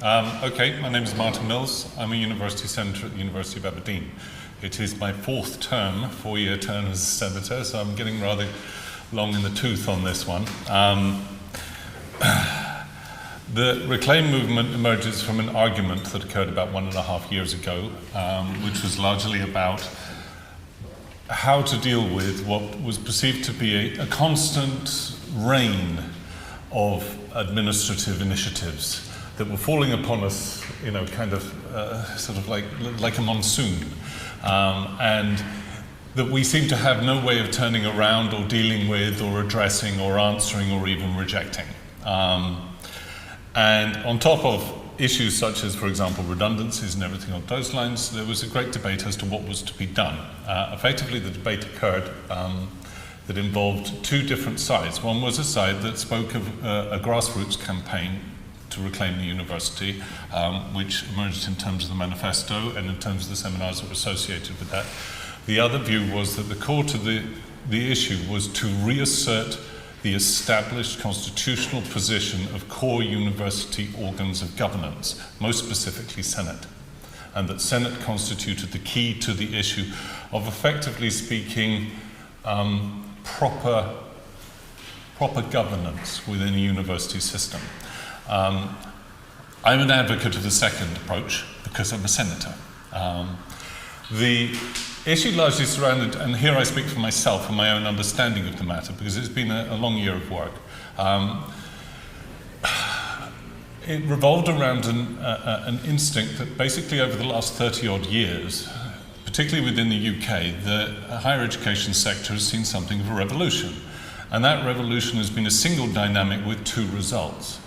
Okay, my name is Martin Mills. I'm a University Senator at the University of Aberdeen. It is my fourth term, four-year term as a Senator, so I'm getting rather long in the tooth on this one. The Reclaim movement emerges from an argument that occurred about 1.5 years ago, which was largely about how to deal with what was perceived to be a constant rain of administrative initiatives that were falling upon us, kind of sort of like a monsoon, and that we seem to have no way of turning around or dealing with or addressing or answering or even rejecting. And on top of issues such as, for example, redundancies and everything on those lines, there was a great debate as to what was to be done. Effectively, the debate occurred that involved two different sides. One was a side that spoke of a grassroots campaign to reclaim the university, which emerged in terms of the Manifesto and in terms of the seminars that were associated with that. The other view was that the core to the issue was to reassert the established constitutional position of core university organs of governance, most specifically Senate, and that Senate constituted the key to the issue of, effectively speaking, proper governance within a university system. I'm an advocate of the second approach because I'm a senator. The issue largely surrounded, and here I speak for myself and my own understanding of the matter because it's been a long year of work. It revolved around an instinct that basically over the last 30-odd years, particularly within the UK, the higher education sector has seen something of a revolution. And that revolution has been a single dynamic with two results.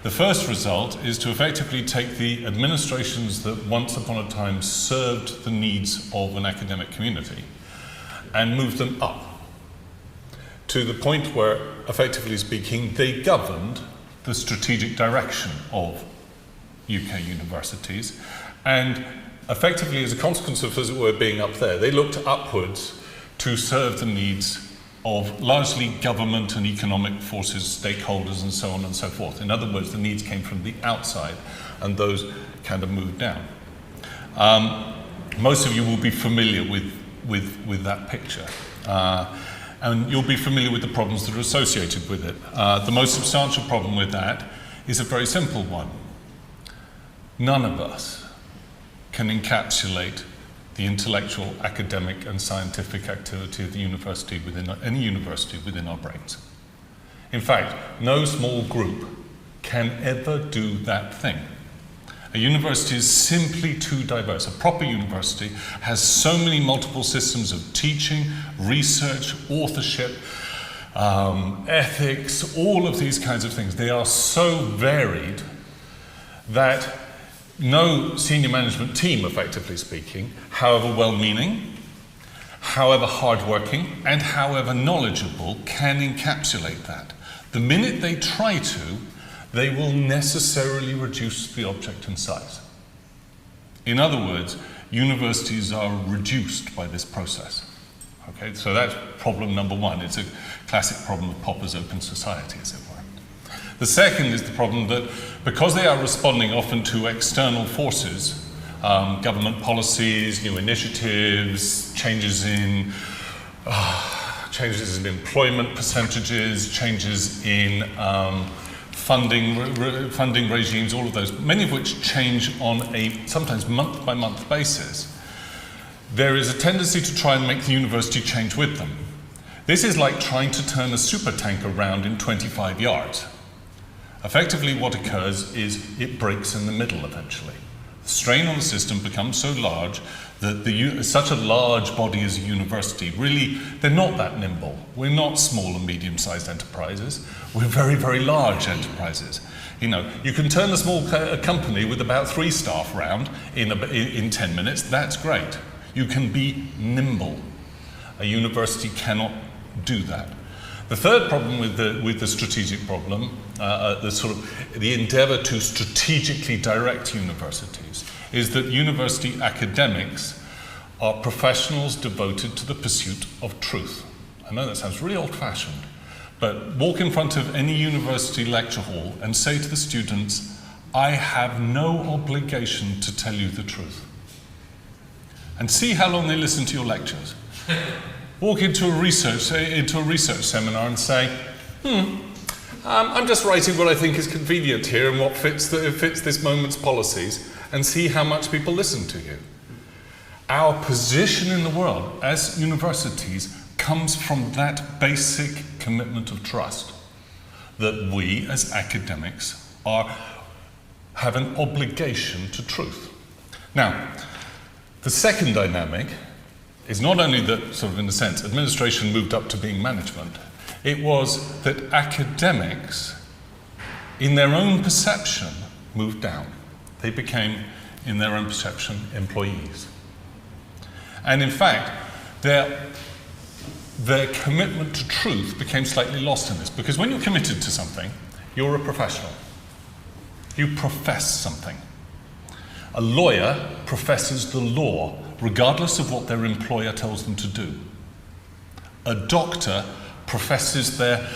The first result is to effectively take the administrations that once upon a time served the needs of an academic community and move them up to the point where, effectively speaking, they governed the strategic direction of UK universities, and effectively as a consequence of, as it were, being up there, they looked upwards to serve the needs of largely government and economic forces, stakeholders, and so on and so forth. In other words, the needs came from the outside, and those kind of moved down. Most of you will be familiar with that picture, and you'll be familiar with the problems that are associated with it. The most substantial problem with that is a very simple one. None of us can encapsulate the intellectual, academic, and scientific activity of the university within any university within our brains. In fact, no small group can ever do that thing. A university is simply too diverse. A proper university has so many multiple systems of teaching, research, authorship, ethics, all of these kinds of things. They are so varied that no senior management team, effectively speaking, however well-meaning, however hardworking, and however knowledgeable, can encapsulate that. The minute they try to, they will necessarily reduce the object in size. In other words, universities are reduced by this process. Okay, so that's problem number one. It's a classic problem of Popper's open society, as it were. The second is the problem that because they are responding often to external forces, government policies, new initiatives, changes in employment percentages, changes in funding regimes, all of those, many of which change on a sometimes month-by-month basis, there is a tendency to try and make the university change with them. This is like trying to turn a supertanker around in 25 yards. Effectively, what occurs is it breaks in the middle eventually. The strain on the system becomes so large that such a large body as a university, really, they're not that nimble. We're not small and medium-sized enterprises. We're very, very large enterprises. You can turn a small company with about 3 staff round in 10 minutes. That's great. You can be nimble. A university cannot do that. The third problem with the strategic problem, the endeavor to strategically direct universities, is that university academics are professionals devoted to the pursuit of truth. I know that sounds really old-fashioned, but walk in front of any university lecture hall and say to the students, I have no obligation to tell you the truth. And see how long they listen to your lectures. Walk into a research seminar and say, I'm just writing what I think is convenient here and what fits this moment's policies, and see how much people listen to you. Our position in the world as universities comes from that basic commitment of trust, that we as academics have an obligation to truth. Now, the second dynamic is not only that, sort of in a sense, administration moved up to being management, it was that academics, in their own perception, moved down. They became, in their own perception, employees. And in fact, their commitment to truth became slightly lost in this, because when you're committed to something, you're a professional. You profess something. A lawyer professes the law, regardless of what their employer tells them to do. A doctor professes their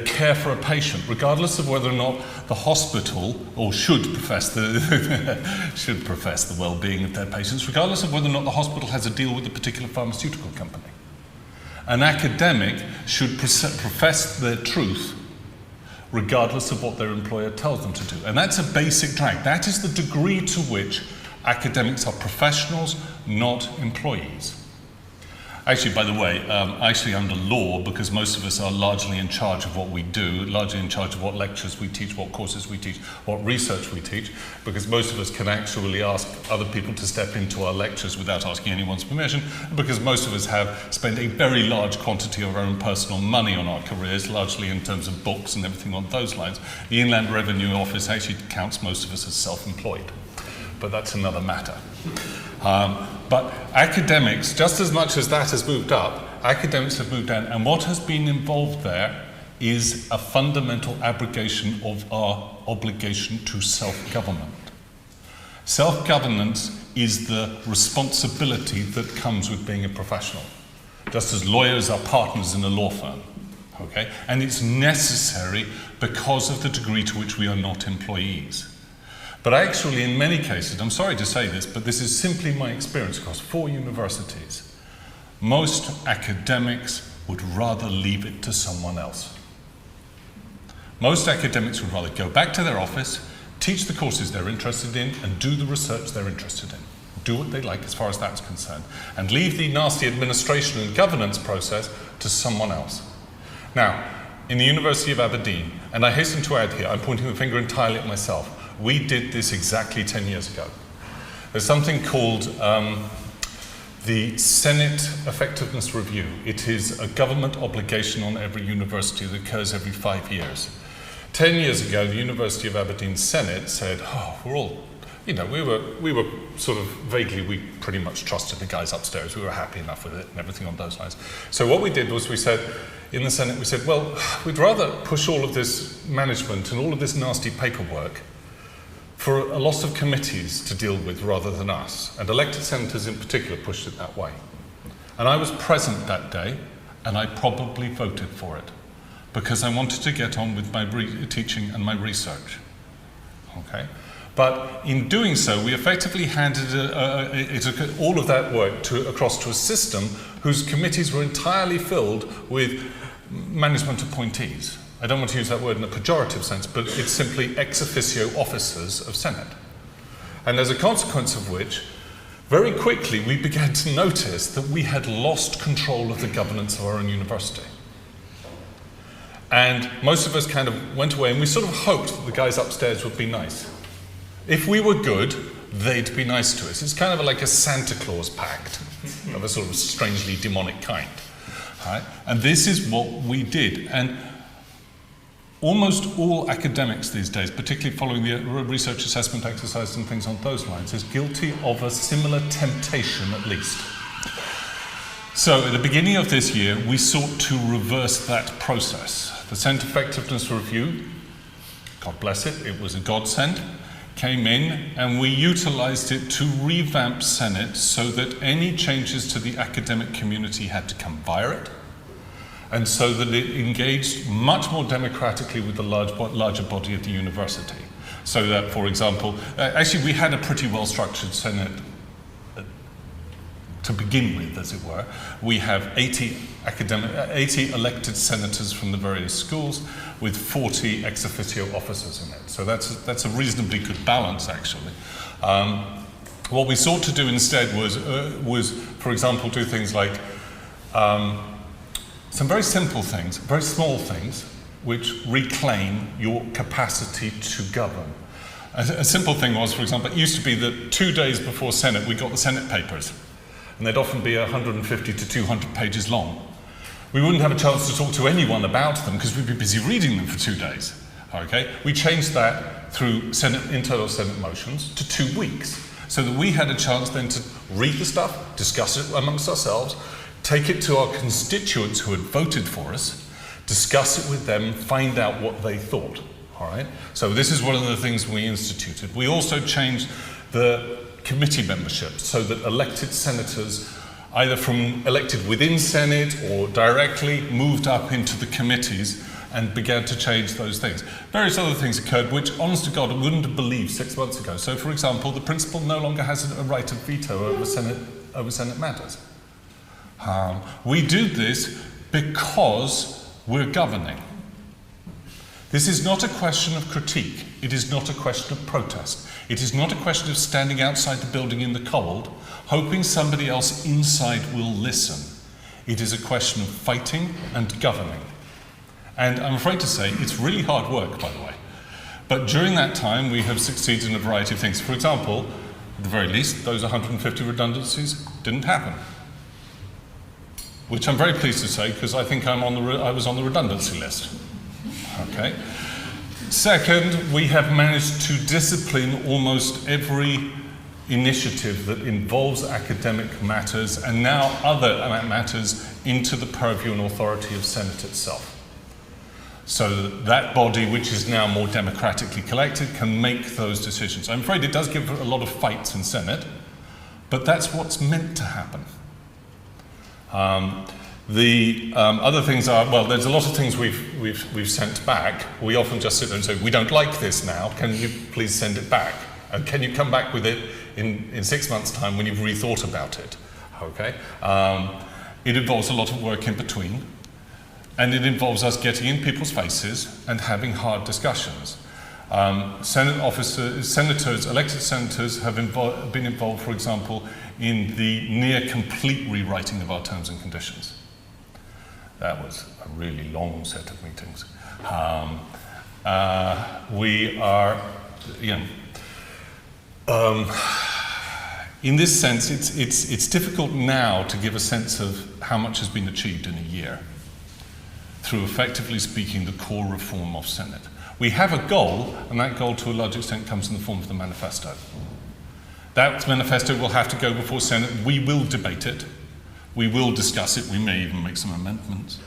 care for a patient, regardless of whether or not the hospital, or should profess the well-being of their patients, regardless of whether or not the hospital has a deal with a particular pharmaceutical company. An academic should profess their truth, regardless of what their employer tells them to do. And that's a basic drag. That is the degree to which academics are professionals, not employees. Actually, by the way, under law, because most of us are largely in charge of what we do, largely in charge of what lectures we teach, what courses we teach, what research we teach, because most of us can actually ask other people to step into our lectures without asking anyone's permission, because most of us have spent a very large quantity of our own personal money on our careers, largely in terms of books and everything on those lines. The Inland Revenue Office actually counts most of us as self-employed, but that's another matter. But academics, just as much as that has moved up, academics have moved down, and what has been involved there is a fundamental abrogation of our obligation to self-government. Self-governance is the responsibility that comes with being a professional, just as lawyers are partners in a law firm, okay? And it's necessary because of the degree to which we are not employees. But actually, in many cases, I'm sorry to say this, but this is simply my experience across 4 universities, most academics would rather leave it to someone else. Most academics would rather go back to their office, teach the courses they're interested in, and do the research they're interested in. Do what they like as far as that's concerned, and leave the nasty administration and governance process to someone else. Now, in the University of Aberdeen, and I hasten to add here, I'm pointing the finger entirely at myself, we did this exactly 10 years ago. There's something called the Senate Effectiveness Review. It is a government obligation on every university that occurs every 5 years. 10 years ago, the University of Aberdeen Senate said, we're all, we were sort of vaguely, we pretty much trusted the guys upstairs. We were happy enough with it and everything on those lines. So what we did was we said, in the Senate, we said, well, we'd rather push all of this management and all of this nasty paperwork for a lot of committees to deal with rather than us. And elected senators in particular pushed it that way. And I was present that day, and I probably voted for it, because I wanted to get on with my teaching and my research. Okay? But in doing so, we effectively handed all of that work across to a system whose committees were entirely filled with management appointees. I don't want to use that word in a pejorative sense, but it's simply ex officio officers of Senate. And as a consequence of which, very quickly we began to notice that we had lost control of the governance of our own university. And most of us kind of went away, and we sort of hoped that the guys upstairs would be nice. If we were good, they'd be nice to us. It's kind of like a Santa Claus pact of a sort of strangely demonic kind. Right? And this is what we did. And almost all academics these days, particularly following the research assessment exercise and things on those lines, is guilty of a similar temptation at least. So at the beginning of this year, we sought to reverse that process. The Senate Effectiveness Review, God bless it, it was a godsend, came in, and we utilized it to revamp Senate so that any changes to the academic community had to come via it, and so that it engaged much more democratically with the larger body of the university. So that, for example, actually we had a pretty well-structured Senate to begin with, as it were. We have 80 elected senators from the various schools with 40 ex officio officers in it. So that's a reasonably good balance, actually. What we sought to do instead was, for example, do things like some very simple things, very small things, which reclaim your capacity to govern. A simple thing was, for example, it used to be that 2 days before Senate, we got the Senate papers. And they'd often be 150 to 200 pages long. We wouldn't have a chance to talk to anyone about them because we'd be busy reading them for 2 days. Okay? We changed that through internal Senate motions to 2 weeks, so that we had a chance then to read the stuff, discuss it amongst ourselves, take it to our constituents who had voted for us, discuss it with them, find out what they thought. All right? So this is one of the things we instituted. We also changed the committee membership so that elected senators, either from elected within Senate or directly, moved up into the committees and began to change those things. Various other things occurred which, honest to God, I wouldn't have believed 6 months ago. So, for example, the principal no longer has a right of veto over Senate matters. We do this because we're governing. This is not a question of critique. It is not a question of protest. It is not a question of standing outside the building in the cold, hoping somebody else inside will listen. It is a question of fighting and governing. And I'm afraid to say, it's really hard work, by the way. But during that time, we have succeeded in a variety of things. For example, at the very least, those 150 redundancies didn't happen. Which I'm very pleased to say, because I think I was on the redundancy list. Okay. Second, we have managed to discipline almost every initiative that involves academic matters and now other matters into the purview and authority of Senate itself. So that body, which is now more democratically collected, can make those decisions. I'm afraid it does give a lot of fights in Senate, but that's what's meant to happen. The other things are, well, there's a lot of things we've sent back. We often just sit there and say, we don't like this now, can you please send it back? And can you come back with it in 6 months' time when you've rethought about it? Okay. It involves a lot of work in between, and it involves us getting in people's faces and having hard discussions. Senators, elected senators have been involved, for example, in the near complete rewriting of our terms and conditions. That was a really long set of meetings. We are, in this sense, it's difficult now to give a sense of how much has been achieved in a year through, effectively speaking, the core reform of Senate. We have a goal, and that goal to a large extent comes in the form of the manifesto. That manifesto will have to go before Senate. We will debate it. We will discuss it. We may even make some amendments.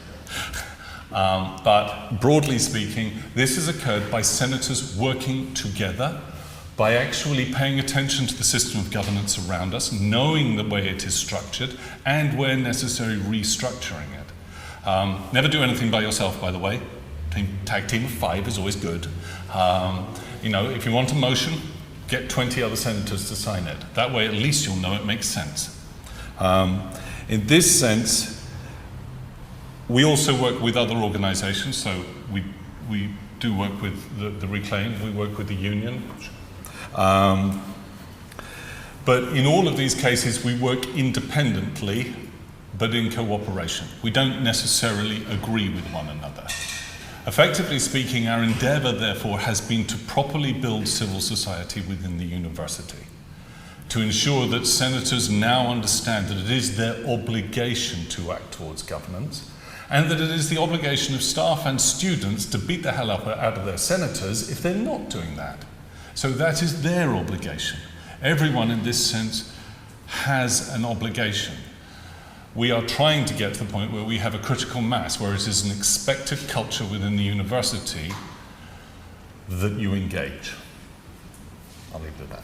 But broadly speaking, this has occurred by senators working together, by actually paying attention to the system of governance around us, knowing the way it is structured, and where necessary, restructuring it. Never do anything by yourself, by the way. Tag team of 5 is always good. If you want a motion, get 20 other senators to sign it. That way, at least you'll know it makes sense. In this sense, we also work with other organizations. So we do work with the Reclaim, we work with the union. But in all of these cases, we work independently, but in cooperation. We don't necessarily agree with one another. Effectively speaking, our endeavor, therefore, has been to properly build civil society within the university, to ensure that senators now understand that it is their obligation to act towards governance, and that it is the obligation of staff and students to beat the hell out of their senators if they're not doing that. So that is their obligation. Everyone in this sense has an obligation. We are trying to get to the point where we have a critical mass, where it is an expected culture within the university that you engage. I'll leave it at that.